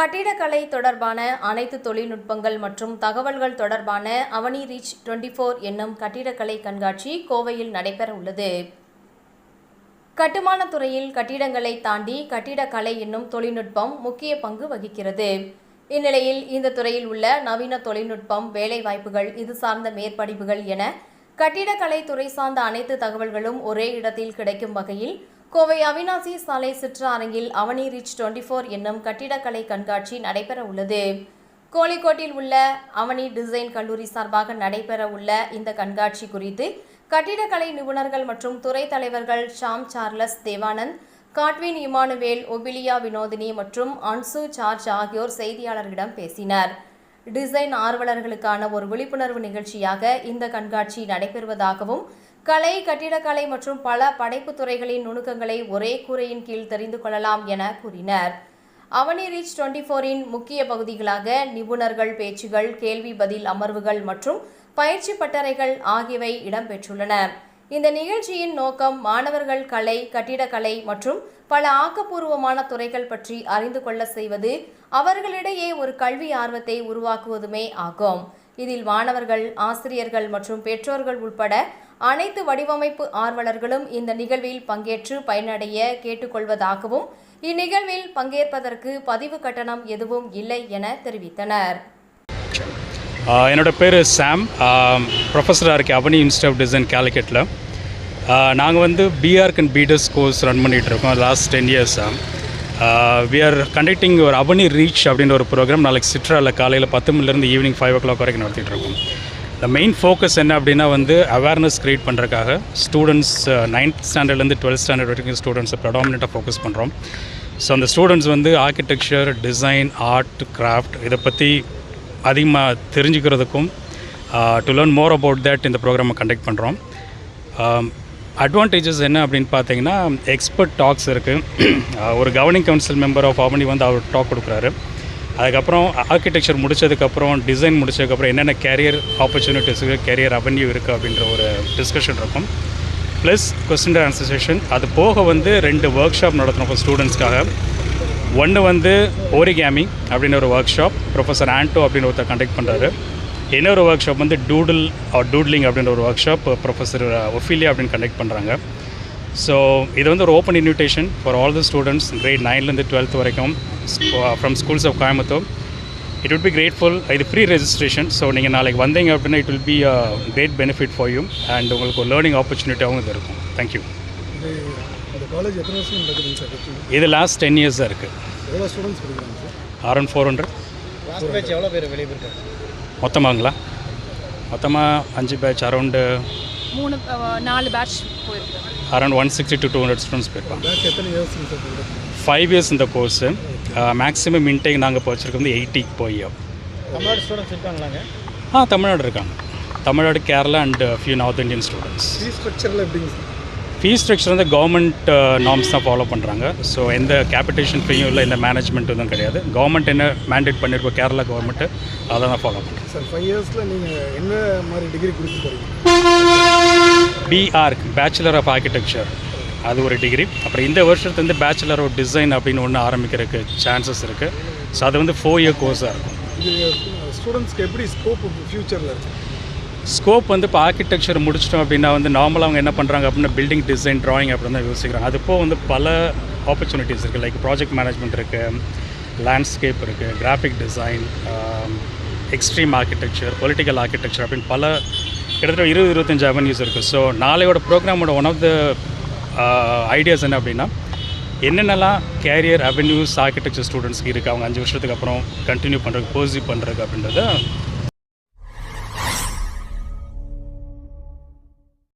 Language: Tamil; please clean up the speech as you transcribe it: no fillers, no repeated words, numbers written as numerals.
கட்டிடக்கலை தொடர்பான அனைத்து தொழில்நுட்பங்கள் மற்றும் தகவல்கள் தொடர்பான அவனி ரீச் 24 என்னும் கட்டிடக்கலை கண்காட்சி கோவையில் நடைபெற உள்ளது. கட்டுமானத் துறையில் கட்டிடங்களை தாண்டி கட்டிடக்கலை என்னும் தொழில்நுட்பம் முக்கிய பங்கு வகிக்கிறது. இந்நிலையில் இந்த துறையில் உள்ள நவீன தொழில்நுட்பம், வேலைவாய்ப்புகள், இது சார்ந்த மேற்படிப்புகள் என கட்டிடக்கலை துறை சார்ந்த அனைத்து தகவல்களும் ஒரே இடத்தில் கிடைக்கும் வகையில் கோவை அவினாசி சாலை சிற்ற அரங்கில் அவனி ரீச் 24 என்னும் கட்டிடக்கலை கண்காட்சி நடைபெற உள்ளது. கோழிக்கோட்டில் உள்ள அவனி டிசைன் கல்லூரி சார்பாக நடைபெற உள்ள இந்த கண்காட்சி குறித்து கட்டிடக்கலை நிபுணர்கள் மற்றும் துறை தலைவர்கள் Sham Charles Devanand, Godwin Emmanuel, Ophelia Vinodhini மற்றும் அன்சு சார்ஜ் ஆகியோர் செய்தியாளர்களிடம் பேசினர். டிசைன் ஆர்வலர்களுக்கான ஒரு விழிப்புணர்வு நிகழ்ச்சியாக இந்த கண்காட்சி நடைபெறுவதாகவும், கலை, கட்டிடக்கலை மற்றும் பல படைப்பு துறைகளின் நுணுக்கங்களை ஒரே கூரையின் கீழ் தெரிந்து கொள்ளலாம் என கூறினர். அவனி ரீச் 24இன் முக்கிய பகுதிகளாக நிபுணர்கள் பேச்சுகள், கேள்வி பதில் அமர்வுகள் மற்றும் பயிற்சி பட்டறைகள் ஆகியவை இடம்பெற்றுள்ளன. இந்த நிகழ்ச்சியின் நோக்கம் மாணவர்கள் கலை, கட்டிடக்கலை மற்றும் பல ஆக்கப்பூர்வமான துறைகள் பற்றி அறிந்து கொள்ள செய்வது, அவர்களிடையே ஒரு கல்வி ஆர்வத்தை உருவாக்குவதுமே ஆகும். இதில் மாணவர்கள், ஆசிரியர்கள் மற்றும் பெற்றோர்கள் உட்பட அனைத்து வடிவமைப்பு ஆர்வலர்களும் இந்த நிகழ்வில் பங்கேற்று பயனடைய கேட்டுக்கொள்வதாகவும், இந்நிகழ்வில் பங்கேற்பதற்கு பதிவு கட்டணம் எதுவும் இல்லை என தெரிவித்தனர். என்னோட பேர் சாம், ப்ரொஃபஸராக இருக்கேன் அவனி இன்ஸ்டியூட் ஆஃப் டிசைன் கேலிக்கட்டில். நாங்கள் வந்து பிஆர்க் அண்ட் பிடெஸ் கோர்ஸ் ரன் பண்ணிகிட்ருக்கோம் லாஸ்ட் 10 இயர்ஸாக. வி ஆர் கண்டக்டிங் ஒரு அவனி ரீச் அப்படின்ற ஒரு ப்ரோக்ராம் நாளைக்கு சிட்ராவில் காலையில் 10 மணிலேருந்து ஈவினிங் 5 o'clock வரைக்கும் நடத்திட்டுருக்கோம். இந்த மெயின் ஃபோக்கஸ் என்ன அப்படின்னா வந்து அவேர்னஸ் க்ரியேட் பண்ணுறதுக்காக ஸ்டூடெண்ட்ஸ் 9th ஸ்டாண்டர்ட்லேருந்து 12th ஸ்டாண்டர்ட் வரைக்கும் ஸ்டூடெண்ட்ஸை ப்ரெடாமினெண்ட்டாக ஃபோக்கஸ் பண்ணுறோம். ஸோ அந்த ஸ்டூடெண்ட்ஸ் வந்து ஆர்கிடெக்சர், டிசைன், ஆர்ட், கிராஃப்ட் இதை பற்றி அதிகமாக தெரிஞ்சுக்கிறதுக்கும் to learn more about that இந்த ப்ரோக்ராமை கண்டக்ட் பண்ணுறோம். அட்வான்டேஜஸ் என்ன அப்படின்னு பார்த்தீங்கன்னா, எக்ஸ்பர்ட் டாக்ஸ் இருக்குது. ஒரு கவர்னிங் கவுன்சில் மெம்பர் ஆஃப் அவனி வந்து அவர் டாக் கொடுக்குறாரு. அதுக்கப்புறம் ஆர்கிடெக்சர் முடித்ததுக்கப்புறம், டிசைன் முடித்ததுக்கப்புறம் என்னென்ன கேரியர் ஆப்பர்ச்சுனிட்டிஸ் இருக்குது, கேரியர் அவென்யூ இருக்குது அப்படின்ற ஒரு டிஸ்கஷன் இருக்கும். Plus question and answer session. அது போக வந்து 2 ஒர்க் ஷாப் நடத்துகிறோம் ஸ்டூடெண்ட்ஸ்க்காக. ஒன்று வந்து ஓரிகாமி அப்படின்னு ஒரு ஒர்க் ஷாப் ப்ரொஃபஸர் ஆண்டோ அப்படின்னு ஒருத்தர் கண்டக்ட் பண்ணுறாரு. இன்னொரு ஒர்க் ஷாப் வந்து டூட்லிங் அப்படின்ற ஒரு ஒர்க் ஷாப் ப்ரொஃபஸர் ஒஃபிலியா அப்படின்னு கண்டக்ட் பண்ணுறாங்க. ஸோ இது வந்து ஒரு open invitation for all the students grade 9லேருந்து 12th வரைக்கும் from schools of Coimbatore. It will be grateful. இது ஃப்ரீ ரெஜிஸ்ட்ரேஷன். ஸோ நீங்கள் நாளைக்கு வந்தீங்க அப்படின்னா it will be a great benefit for you and உங்களுக்கு ஒரு லேர்னிங் ஆப்பர்ச்சுனிட்டியாகவும் இது இருக்கும். தேங்க்யூ. இது லாஸ்ட் 10 years தான் இருக்குது. அரௌண்ட் 400. மொத்தமாங்களா? மொத்தமாக 5 பேட்ச், அரௌண்டு 4 பேட்ச் போயிருக்கு. அரௌண்ட் 160 to 200 ஸ்டூடெண்ட்ஸ் போயிருப்பாங்க. 5 years இந்த கோர்ஸு. மேக்ஸிமம் இன்டேக் நாங்கள் இப்போ வச்சுருக்கோம் வந்து 80 போய். தமிழ்நாடு ஸ்டூடெண்ட்ஸ் இருக்காங்களாங்க? தமிழ்நாடு இருக்காங்க. Tamil Nadu, Kerala and few north Indian students. Fees structure வந்து கவர்மெண்ட் நார்ம்ஸ் தான் ஃபாலோ பண்ணுறாங்க. ஸோ எந்த கேபிட்டேஷன் ஃபீயும் இல்லை, எந்த மேனேஜ்மெண்ட் எதுவும் கிடையாது. கவர்மெண்ட் என்ன மேண்டேட் பண்ணியிருக்கோம் கேரளா கவர்மெண்ட்டு, அதை தான் ஃபாலோ பண்ணுறோம். சார் 5 yearsல நீங்கள் என்ன மாதிரி டிகிரி கொடுத்து போகிறீங்க? பிஆர்க், பேச்சுலர் ஆஃப் ஆர்கிடெக்சர், அது ஒரு டிகிரி. அப்புறம் இந்த வருஷத்துலேருந்து பேச்சுலர் ஆஃப் டிசைன் அப்படின்னு ஒன்று ஆரம்பிக்கிறதுக்கு சான்சஸ் இருக்குது. ஸோ அது வந்து 4 year கோர்ஸாக இருக்கும். இது ஸ்டூடெண்ட்ஸ்க்கு எப்படி ஸ்கோப் ஃப்யூச்சரில் இருக்குது? ஸ்கோப் வந்து இப்போ ஆர்கிடெக்சர் முடிச்சிட்டோம் அப்படின்னா வந்து நார்மலாக அவங்க என்ன பண்ணுறாங்க அப்படின்னா பில்டிங் டிசைன், ட்ராயிங் அப்படின்னு தான் யோசிக்கிறாங்க. அதுப்போ வந்து பல ஆப்பர்ச்சுனிட்டிஸ் இருக்குது. லைக் ப்ராஜெக்ட் மேனேஜ்மெண்ட் இருக்குது, லேண்ட்ஸ்கேப் இருக்குது, graphic design, extreme architecture, political architecture அப்படின்னு பல கிட்டத்தட்ட 20-25 அவென்யூஸ் இருக்குது. ஸோ நாளையோட ப்ரோக்ராமோட ஒன் ஆஃப் த ஐடியாஸ் என்ன அப்படின்னா, என்னென்னலாம் கேரியர் அவென்யூஸ் ஆர்கிடெக்சர் ஸ்டூடெண்ட்ஸ்க்கு இருக்குது, அவங்க 5 வருஷத்துக்கு அப்புறம் கண்டினியூ பண்ணுறதுக்கு, பர்சியூ பண்ணுறதுக்கு அப்படின்றத